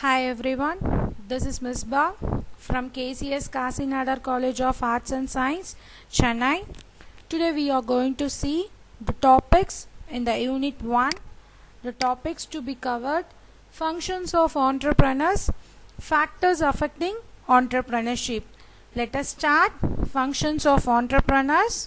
Hi everyone, this is Ms. Ba from KCS Kasinadar College of Arts and Science, Chennai. Today we are going to see the topics in the Unit 1. The topics to be covered: functions of entrepreneurs, factors affecting entrepreneurship. Let us start. Functions of entrepreneurs.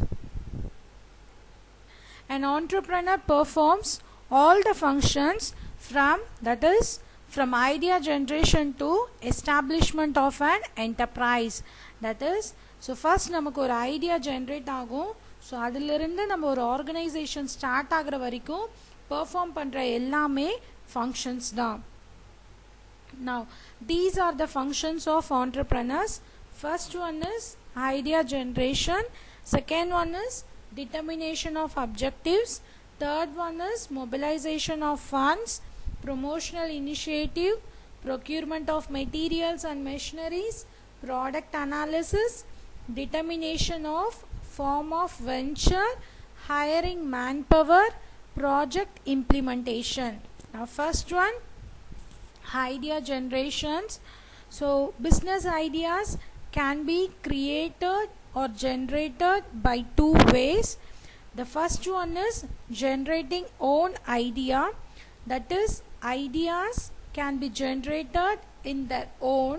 An entrepreneur performs all the functions from idea generation to establishment of an enterprise. That is, so first நமக்கு ஒரு idea generate ஆகும். So அதிலிருந்து நம்ம ஒரு organisation start ஆகிற வரைக்கும் perform பண்ணுற எல்லாமே ஃபங்க்ஷன்ஸ் தான். Now, these are the functions of entrepreneurs. First one is idea generation. Second one is determination of objectives. Third one is mobilization of funds, promotional initiative, procurement of materials and machineries, product analysis, determination of form of venture, hiring manpower, project implementation. Now first one, idea generations. So business ideas can be created or generated by two ways. The first one is generating own idea. That is, ideas can be generated in their own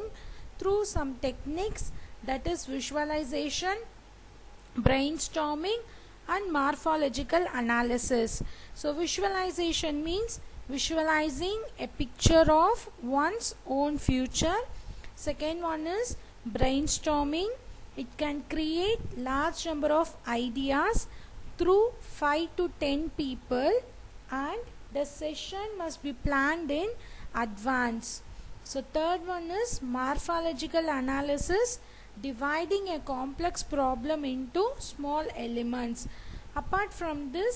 through some techniques, that is visualization, brainstorming and morphological analysis. So visualization means visualizing a picture of one's own future. Second one is brainstorming. It can create large number of ideas through 5 to 10 people, and the session must be planned in advance. So third one is morphological analysis, dividing a complex problem into small elements. Apart from this,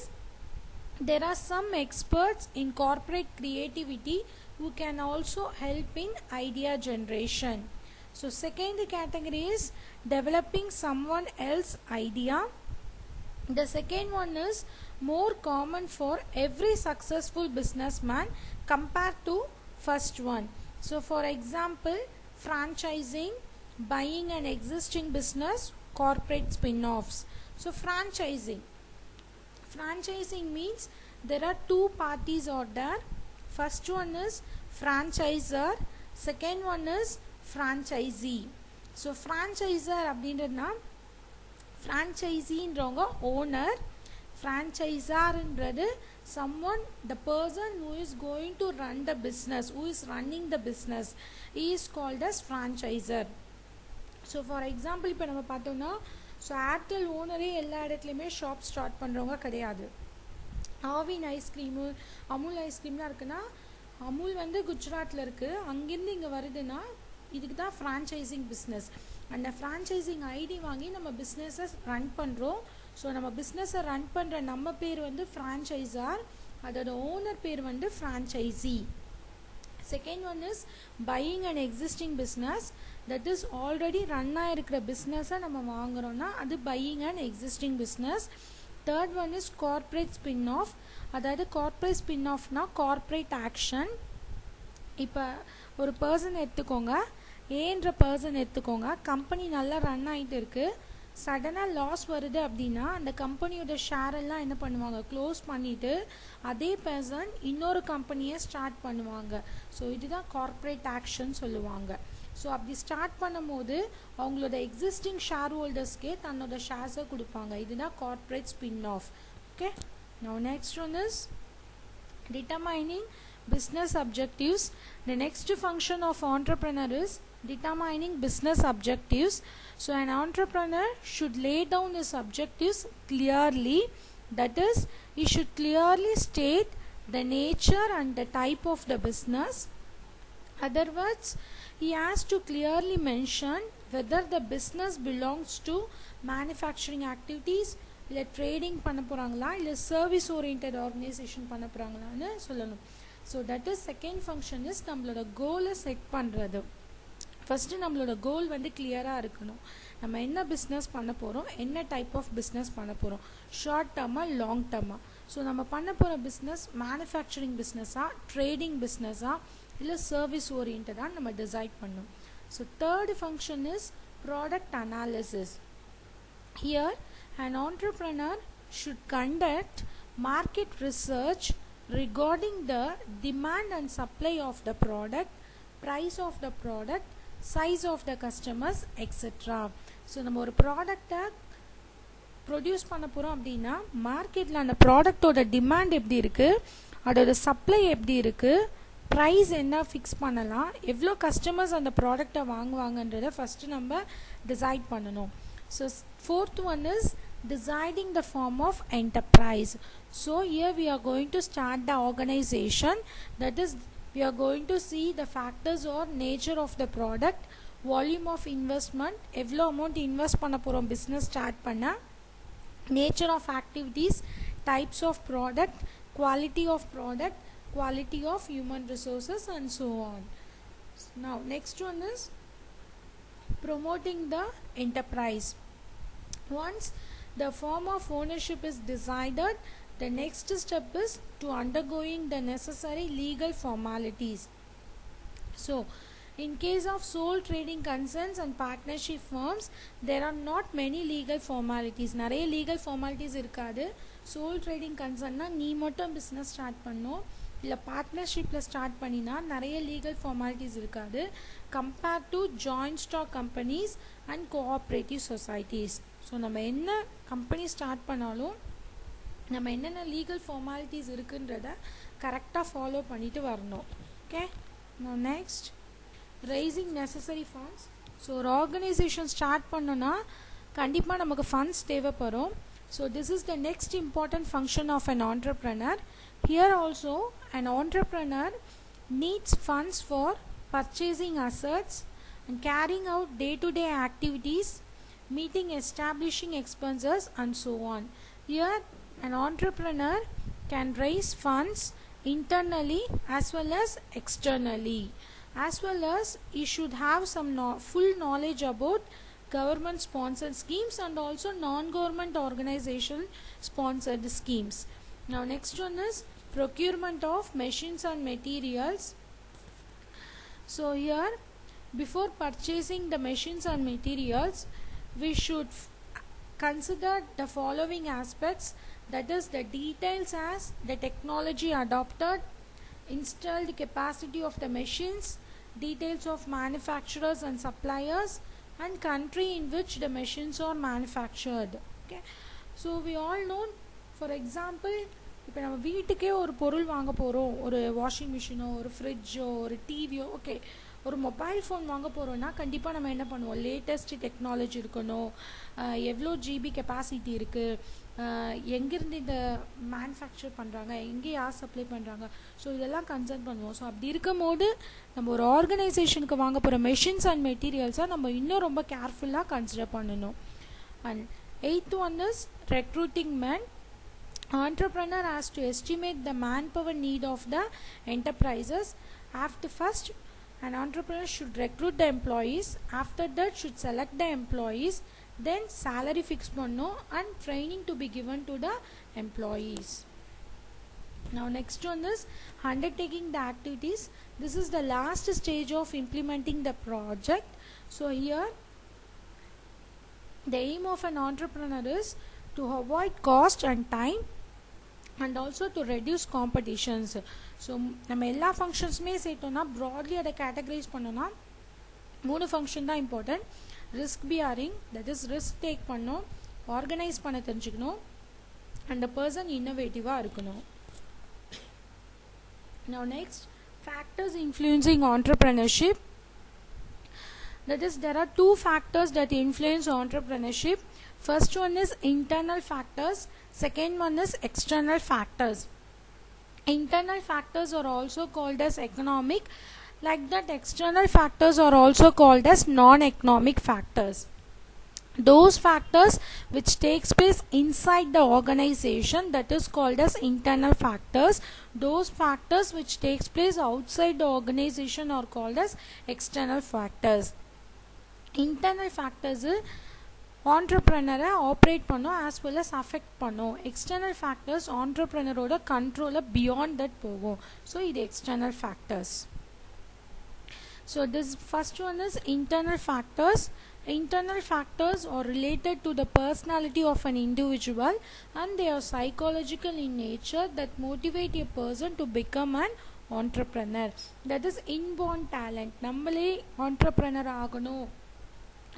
there are some experts in corporate creativity who can also help in idea generation. So second category is developing someone else's idea. The second one is more common for every successful businessman compared to first one. So for example, franchising, buying an existing business, corporate spin-offs. So franchising means there are two parties are there. First one is franchisor, second one is franchisee. So franchisor அப்படின்றதுனா franchiseeன்றவங்க owner, franchisor someone, the person who is going to run the business, who is running the business, he is called as franchisor. So for example, இப்போ நம்ம பார்த்தோம்னா, so Airtel ஓனரே எல்லா இடத்துலையுமே shop start பண்ணுறவங்க கிடையாது. Aavin ice cream, Amul ஐஸ்கிரீம்லாம் இருக்குன்னா, அமுல் வந்து குஜராத்தில் இருக்குது, அங்கேருந்து இங்கே வருதுன்னா இதுக்கு தான் ஃப்ரான்ச்சைசிங் பிஸ்னஸ். அந்த ஃப்ரான்ச்சைசிங் ஐடி வாங்கி நம்ம பிஸ்னஸை ரன் பண்ணுறோம். ஸோ நம்ம பிஸ்னஸை ரன் பண்ணுற நம்ம பேர் வந்து ஃப்ரான்ச்சைஸார், அதோட ஓனர் பேர் வந்து franchisee. Second one is buying and existing business. That is already run ஆகிருக்கிற பிஸ்னஸை நம்ம வாங்குகிறோன்னா அது buying and existing business. Third one is corporate spin off. அதாவது கார்ப்பரேட் ஸ்பின் ஆஃப்னா கார்ப்பரேட் ஆக்ஷன். இப்போ ஒரு பர்சன் எடுத்துக்கோங்க, ஏன்ற பர்சன் எடுத்துக்கோங்க, கம்பெனி நல்லா ரன் ஆகிட்டு இருக்குது, சடனாக லாஸ் வருது அப்படின்னா அந்த கம்பெனியோட ஷேர் எல்லாம் என்ன பண்ணுவாங்க, க்ளோஸ் பண்ணிவிட்டு அதே பர்சன் இன்னொரு கம்பெனியை ஸ்டார்ட் பண்ணுவாங்க. ஸோ இதுதான் கார்ப்பரேட் ஆக்ஷன் சொல்லுவாங்க. ஸோ அப்படி ஸ்டார்ட் பண்ணும்போது அவங்களோட எக்ஸிஸ்டிங் ஷேர் ஹோல்டர்ஸ்க்கே தன்னோட ஷேர்ஸை கொடுப்பாங்க. இதுதான் corporate spin of. Okay, now next one is determining business objectives. The next function of entrepreneur is determining business objectives. So an entrepreneur should lay down his objectives clearly. That is, he should clearly state the nature and the type of the business. Other words, he has to clearly mention whether the business belongs to manufacturing activities, இல்லை trading பண்ண போகிறாங்களா, இல்லை service orient organisation பண்ண போகிறாங்களான்னு சொல்லணும். So that is second function is நம்மளோட கோலை set பண்ணுறது. First நம்மளோட கோல் வந்து கிளியராக இருக்கணும். நம்ம என்ன பிஸ்னஸ் பண்ண போகிறோம், என்ன டைப் ஆஃப் பிஸ்னஸ் பண்ண போகிறோம், ஷார்ட் டர்மாக லாங் டர்மாக. ஸோ நம்ம பண்ண போகிற பிஸ்னஸ் மேனுஃபேக்சரிங் பிஸ்னஸாக, ட்ரேடிங் பிஸ்னஸாக, இல்லை சர்வீஸ் ஓரியன்டாக நம்ம டிசைட் பண்ணணும். So third function is product analysis. Here, an entrepreneur should conduct market research regarding the demand and supply of the product, price of the product, size of the customers, etc. So நம்ம ஒரு ப்ராடக்டை produce பண்ண போகிறோம் அப்படின்னா மார்க்கெட்டில் அந்த ப்ராடக்டோட demand எப்படி இருக்குது, அதோட சப்ளை எப்படி இருக்குது, ப்ரைஸ் என்ன ஃபிக்ஸ் பண்ணலாம், எவ்வளோ கஸ்டமர்ஸ் அந்த ப்ராடக்டை வாங்குவாங்கன்றதை ஃபஸ்ட்டு நம்ம டிசைட் பண்ணணும். So fourth one is deciding the form of enterprise. So here we are going to start the organization, that is we are going to see the factors or nature of the product, volume of investment, evlo amount invest panna porom business start panna, nature of activities, types of product, quality of human resources and so on. Now next one is promoting the enterprise. Once the form of ownership is decided, the next step is to undergoing the necessary legal formalities. So in case of sole trading concerns and partnership firms, there are not many legal formalities. நிறைய legal formalities இருக்காது. sole trading concern na நீ மட்டும் business start பண்ணனும், இல்லை பார்ட்னர்ஷிப்பில் start பண்ணினா நிறைய legal formalities இருக்காது compared to joint stock companies and cooperative societies. So நம்ம என்ன கம்பெனி ஸ்டார்ட் பண்ணாலும் நம்ம என்னென்ன லீகல் ஃபார்மாலிட்டிஸ் இருக்குன்றத கரெக்டாக ஃபாலோ பண்ணிட்டு வரணும். Okay, next raising necessary funds. So ஒரு ஆர்கனைசேஷன் ஸ்டார்ட் பண்ணோன்னா கண்டிப்பாக நமக்கு ஃபண்ட்ஸ் தேவைப்படும். So this is the next important function of an entrepreneur. Here also an entrepreneur needs funds for purchasing assets and carrying out day-to-day activities, meeting establishing expenses and so on. Here an entrepreneur can raise funds internally as well as externally, as well as he should have some full knowledge about government sponsored schemes and also non-government organization sponsored schemes. Now next one is procurement of machines and materials. So here before purchasing the machines and materials we should consider the following aspects, that is the details as the technology adopted, installed capacity of the machines, details of manufacturers and suppliers, and country in which the machines are manufactured. Okay, so we all know, for example இப்போ நம்ம வீட்டுக்கே ஒரு பொருள் வாங்க போகிறோம், ஒரு washing மிஷினோ ஒரு ஃப்ரிட்ஜோ ஒரு டிவியோ, ஓகே ஒரு மொபைல் ஃபோன் வாங்க போகிறோன்னா கண்டிப்பாக நம்ம என்ன பண்ணுவோம், லேட்டஸ்ட் டெக்னாலஜி இருக்கணும், எவ்வளோ ஜிபி கெப்பாசிட்டி இருக்குது, எங்கேருந்து இந்த மேனுஃபேக்சர் பண்ணுறாங்க, எங்கே யார் சப்ளை பண்ணுறாங்க, ஸோ இதெல்லாம் கன்சர்ன் பண்ணுவோம். ஸோ அப்படி இருக்கும் போது நம்ம ஒரு ஆர்கனைசேஷனுக்கு வாங்க போகிற மெஷின்ஸ் அண்ட் மெட்டீரியல்ஸை நம்ம இன்னும் ரொம்ப கேர்ஃபுல்லாக கன்சிடர் பண்ணணும். And eighth one is recruiting man. Entrepreneur has to estimate the manpower need of the enterprises. After first an entrepreneur should recruit the employees, after that should select the employees, then salary fix panno and training to be given to the employees. Now next one is undertaking the activities. This is the last stage of implementing the project. So here the aim of an entrepreneur is to avoid cost and time and also to reduce competitions. So நம்ம எல்லா ஃபங்க்ஷன்ஸுமே சேர்த்தோன்னா broadly அதை categorise பண்ணோன்னா 3 function தான் important. Risk bearing, that is risk take பண்ணணும், organise பண்ண தெரிஞ்சுக்கணும், and person இன்னோவேட்டிவாக இருக்கணும். Now next, factors influencing entrepreneurship. That is, there are 2 factors that influence entrepreneurship. First one is internal factors, second one is external factors. Internal factors are also called as economic, like that external factors are also called as non-economic factors. Those factors which takes place inside the organization, that is called as internal factors. Those factors which takes place outside the organization are called as external factors. Internal factors entrepreneur operate பண்ணும் as well as affect பண்ணும். external factors entrepreneurோட கண்ட்ரோலை beyond that போகும். So இது external factors. So this first one is internal factors. Internal factors are related to the personality of an individual, and they are psychological in nature that motivate a person to become an entrepreneur. That is inborn talent. நம்மளே entrepreneur ஆகணும்,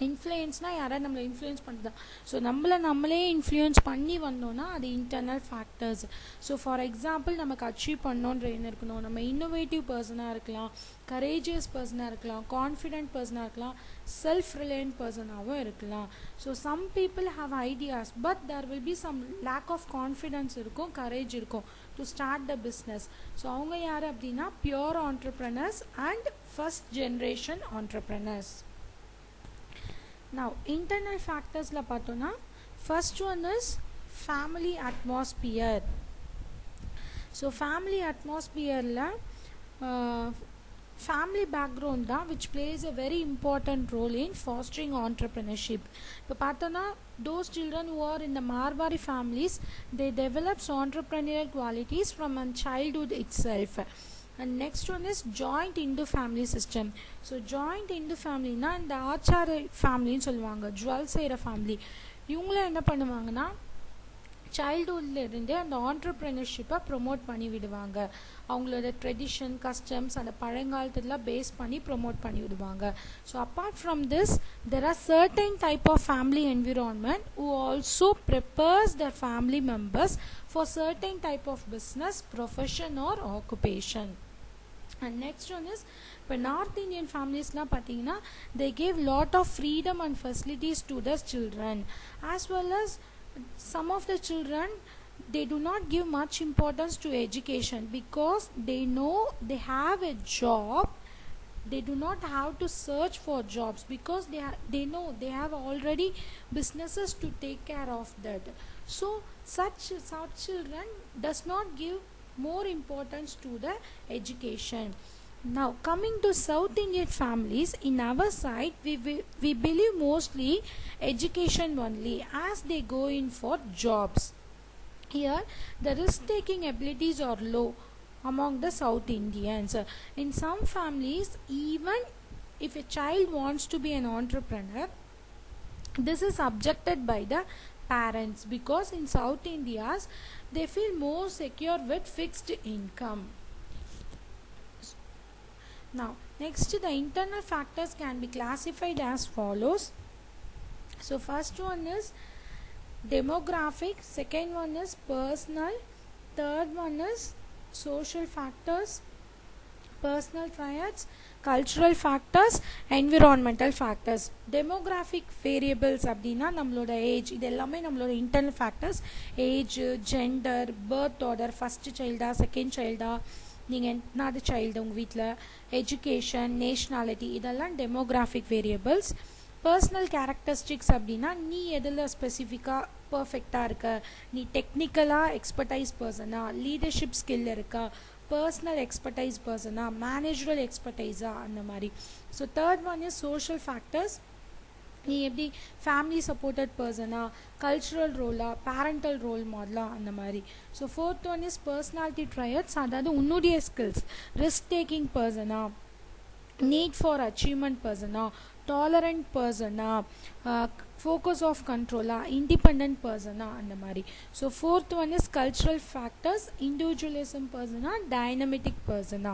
இன்ஃப்ளூயன்ஸ்னால் யாராவது நம்மளை influence பண்ணுறது. So நம்மளே influence பண்ணி வந்தோன்னா அது internal factors. So for example நமக்கு அச்சீவ் பண்ணோன்ற என்ன இருக்கணும், நம்ம இன்னோவேட்டிவ் பர்சனாக இருக்கலாம், கரேஜியஸ் பர்சனாக இருக்கலாம், கான்ஃபிடென்ட் பர்சனாக இருக்கலாம், செல்ஃப் ரிலையன்ட் பர்சனாகவும் இருக்கலாம். So some people have ideas but there will be some lack of confidence இருக்கும், கரேஜ் இருக்கும் to start the business. So அவங்க யார் அப்படின்னா pure entrepreneurs and first generation entrepreneurs. Now internal factors la pathona, first one is family atmosphere. So family atmosphere la family background da which plays a very important role in fostering entrepreneurship. Ipo pathona those children who are in the Marwari families, they develops entrepreneurial qualities from a childhood itself. And next one is joint Hindu family system. So joint Hindu family na இந்த ஆச்சார ஃபேமிலின்னு சொல்லுவாங்க, jewel செய்கிற family. இவங்களும் என்ன பண்ணுவாங்கன்னா சைல்டுஹுட்ல இருந்தே அந்த ஆண்டர்ப்ரெனர்ஷிப்பை promote பண்ணி விடுவாங்க. அவங்களோட ட்ரெடிஷன் கஸ்டம்ஸ் அந்த பழங்காலத்துலாம் பேஸ் பண்ணி ப்ரொமோட் பண்ணி விடுவாங்க. So apart from this there are certain type of family environment who also prepares their family members for certain type of business, profession or occupation. And next one is இப்போ north Indian ஃபேமிலிஸ்லாம் பார்த்தீங்கன்னா they give lot of freedom and facilities to their children, as well as some of the children they do not give much importance to education because they know they have a job. They do not have to search for jobs because they know they have already businesses to take care of that. So such children does not give more importance to the education. Now coming to South Indian families, in our side we believe mostly education only as they go in for jobs. Here the risk taking abilities are low among the South Indians. In some families, even if a child wants to be an entrepreneur, this is objected by the parents because in South India's they feel more secure with fixed income. Now next, the internal factors can be classified as follows. So first one is demographic, second one is personal, third one is social factors, personal triads, cultural factors, environmental factors. Demographic variables அப்படின்னா நம்மளோட age, இது எல்லாமே நம்மளோட internal factors. Age, gender, birth order, first சைல்டா second சைல்டா, நீங்கள் என்னாவது child உங்கள் வீட்டில், எஜுகேஷன், நேஷ்னாலிட்டி, இதெல்லாம் டெமோகிராஃபிக் வேரியபிள்ஸ். பர்சனல் கேரக்டரிஸ்டிக்ஸ் அப்படின்னா நீ எதில் ஸ்பெசிஃபிக்காக பர்ஃபெக்டாக இருக்க, நீ டெக்னிக்கலாக எக்ஸ்பர்டைஸ் பர்சனா, லீடர்ஷிப் ஸ்கில் இருக்கா, பர்சனல் எக்ஸ்பர்டைஸ் பர்சனா, மேனேஜரல் எக்ஸ்பர்டைஸா, அந்த மாதிரி. So third one is social factors. நீ எப்படி ஃபேமிலி சப்போர்ட்டட் பர்சனா, கல்ச்சுரல் ரோலா, பேரண்டல் ரோல் மாடலா, அந்த மாதிரி. So fourth one is personality traits, அதாவது உன்னுடைய ஸ்கில்ஸ், ரிஸ்க் டேக்கிங் பர்சனா, நீட் ஃபார் அச்சீவ்மெண்ட் பர்சனா, டாலரண்ட் பர்சனா, ஃபோக்கஸ் ஆஃப் கண்ட்ரோலா, இண்டிபெண்ட் பர்சனா, அந்த மாதிரி. So fourth one is cultural factors, individualism பர்சனா, டைனமெட்டிக் பர்சனா.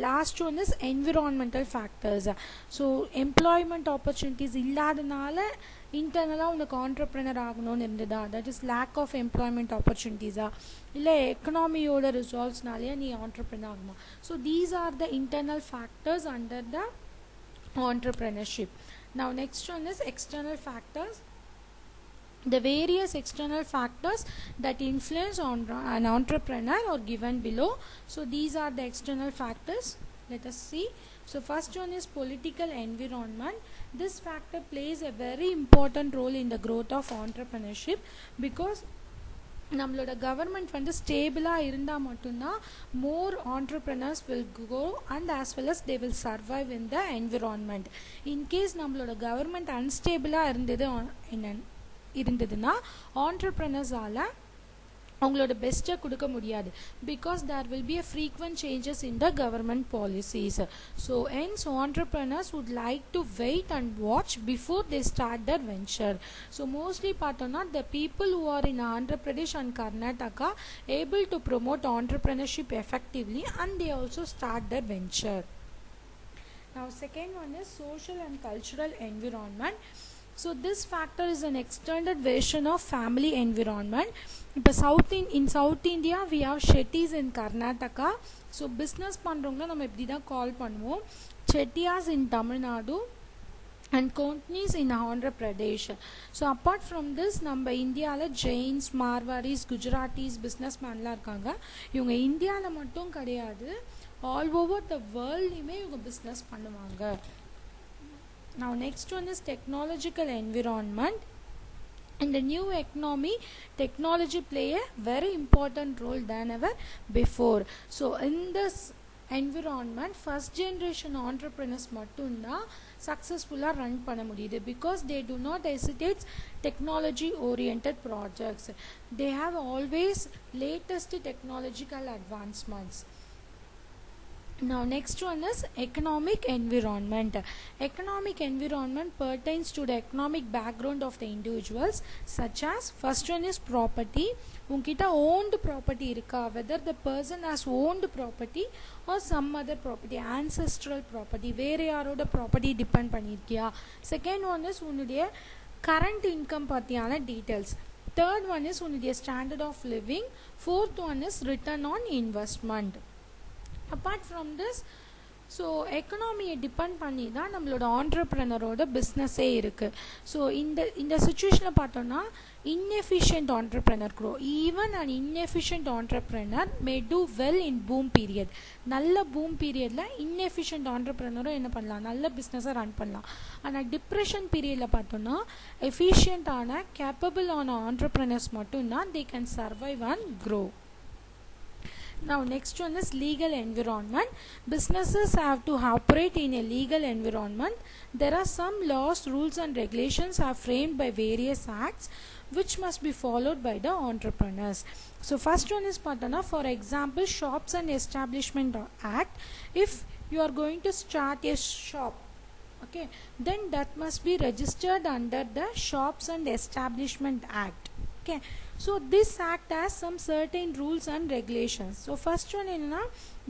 Last one is environmental factors. So employment opportunities இல்லாதனால இன்டர்னலாக உனக்கு ஆண்டர்ப்ரெனர் ஆகணும்னு இருந்ததா, that is lack of employment ஆப்பர்ச்சுனிட்டிஸா, இல்லை எக்கனாமியோட ரிசால்ட்ஸ்னாலேயே நீ ஆண்டர்ப்ரெனர் ஆகணும். So these are the internal factors under the entrepreneurship. Now next one is external factors. The various external factors that influence on an entrepreneur are given below. So these are the external factors. Let us see. So first one is political environment. This factor plays a very important role in the growth of entrepreneurship because நம்மளோட government வந்து ஸ்டேபிளாக இருந்தால் மட்டும்தான் more entrepreneurs will go and as well as they will survive in the environment. In case நம்மளோட government அன்ஸ்டேபிளாக இருந்ததுன்னா ஆண்டர்ப்ரனர்ஸால் அவங்களோட பெஸ்ட்டை கொடுக்க முடியாது because there will be a frequent changes in the government policies. So hence entrepreneurs would like to wait and watch before they start their venture. So mostly பார்த்தோம்னா the people who are in Andhra Pradesh and Karnataka able to promote entrepreneurship effectively and they also start their venture. Now second one is social and cultural environment. So this factor is an extended version of family environment. இப்போ in South India we have Shetties in Karnataka. So business பண்ணுறவங்கள நம்ம இப்படி தான் கால் பண்ணுவோம். Chettiars in Tamil Nadu and Konknis in Andhra Pradesh. So apart from this நம்ம இந்தியாவில் Jains, Marwaris, Gujaratis businessmanலாம் இருக்காங்க. இவங்க இந்தியாவில் மட்டும் கிடையாது, all over the worldலையுமே இவங்க business பண்ணுவாங்க. Now next one is technological environment. In the new economy, technology play a very important role than ever before. So in this environment, first generation entrepreneurs mattumda successfully run panna mudiyudhu because they do not hesitate technology oriented projects. They have always latest technological advancements. Now next one is economic environment. Economic environment pertains to the economic background of the individuals, such as first one is property. Unkita owned property irukka, whether the person has owned property or some other property, ancestral property, வேற யாரோட property depend பண்ணிருக்கியா. Second one is உன்னுடைய current income பத்தியான details. Third one is உன்னுடைய standard of living. Fourth one is return on investment. Apart from this, so எக்கனாமியை depend பண்ணி தான் நம்மளோட ஆண்டர்ப்ரனரோட பிஸ்னஸே இருக்குது. So இந்த சுச்சுவேஷனில் பார்த்தோன்னா inefficient entrepreneur grow. Even an inefficient entrepreneur may do well in boom period. நல்ல boom periodல inefficient entrepreneur என்ன பண்ணலாம், நல்ல பிஸ்னஸை ரன் பண்ணலாம். ஆனால் டிப்ரெஷன் பீரியடில் பார்த்தோன்னா எஃபிஷியண்டான கேப்பபிளான entrepreneurs மட்டும்தான் they can survive and grow. Now next one is legal environment. Businesses have to operate in a legal environment. There are some laws, rules and regulations are framed by various acts which must be followed by the entrepreneurs. So first one is patana, for example Shops and Establishment Act. If you are going to start a shop, okay, then that must be registered under the Shops and Establishment Act. Okay, so this act has some certain rules and regulations. So first one enna,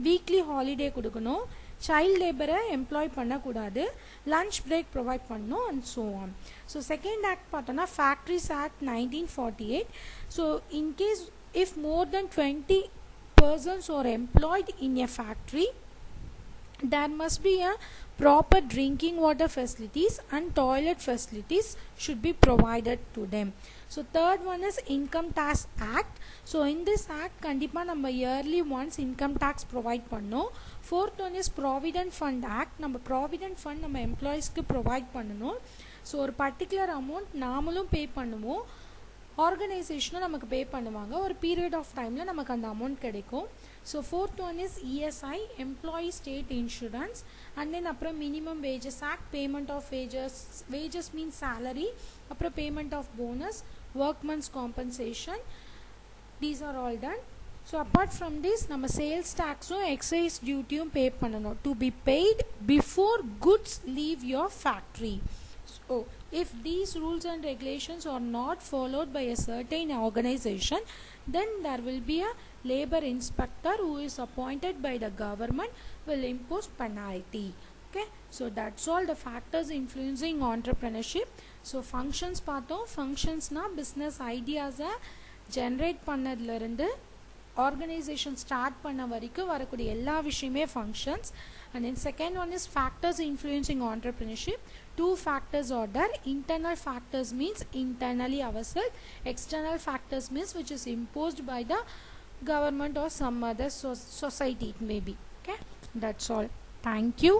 weekly holiday kudukano, child labor employ panna kudadu, lunch break provide panno, and so on. So second act patana, Factories Act 1948. So in case if more than 20 persons are employed in a factory, there must be a proper drinking water facilities and toilet facilities should be provided to them. So third one is Income Tax Act. So in this act kandipa நம்ம yearly once income tax provide பண்ணோம். Fourth one is Provident Fund Act. நம்ம Provident Fund நம்ம employeesக்கு provide பண்ணணும். So ஒரு particular amount நாமளும் pay பண்ணுவோம், ஆர்கனைசேஷனும் நமக்கு பே பண்ணுவாங்க. ஒரு பீரியட் ஆஃப் டைமில் நமக்கு அந்த அமௌண்ட் கிடைக்கும். So fourth one is ESI, employee state insurance. And then அப்புறம் minimum wages act, payment of wages means salary, அப்புறம் payment of bonus, workmen's compensation. These are all done. So apart from this நம்ம sales டேக்ஸும் excise டியூட்டியும் pay பண்ணணும், to be paid before goods leave your factory. So if these rules and regulations are not followed by a certain organization, then there will be a labor inspector who is appointed by the government will impose penalty. Okay, so that's all the factors influencing entrepreneurship. So functions பார்த்தோம். functionsனா business ideas generate பண்ணதுல இருந்து organization start பண்ண வரைக்கும் வரக்கூடிய எல்லா விஷயமே functions. And then second one is factors influencing entrepreneurship. Two factors are there. Internal factors means internally ourselves, external factors means which is imposed by the government or some other society it may be. Okay, that's all. Thank you.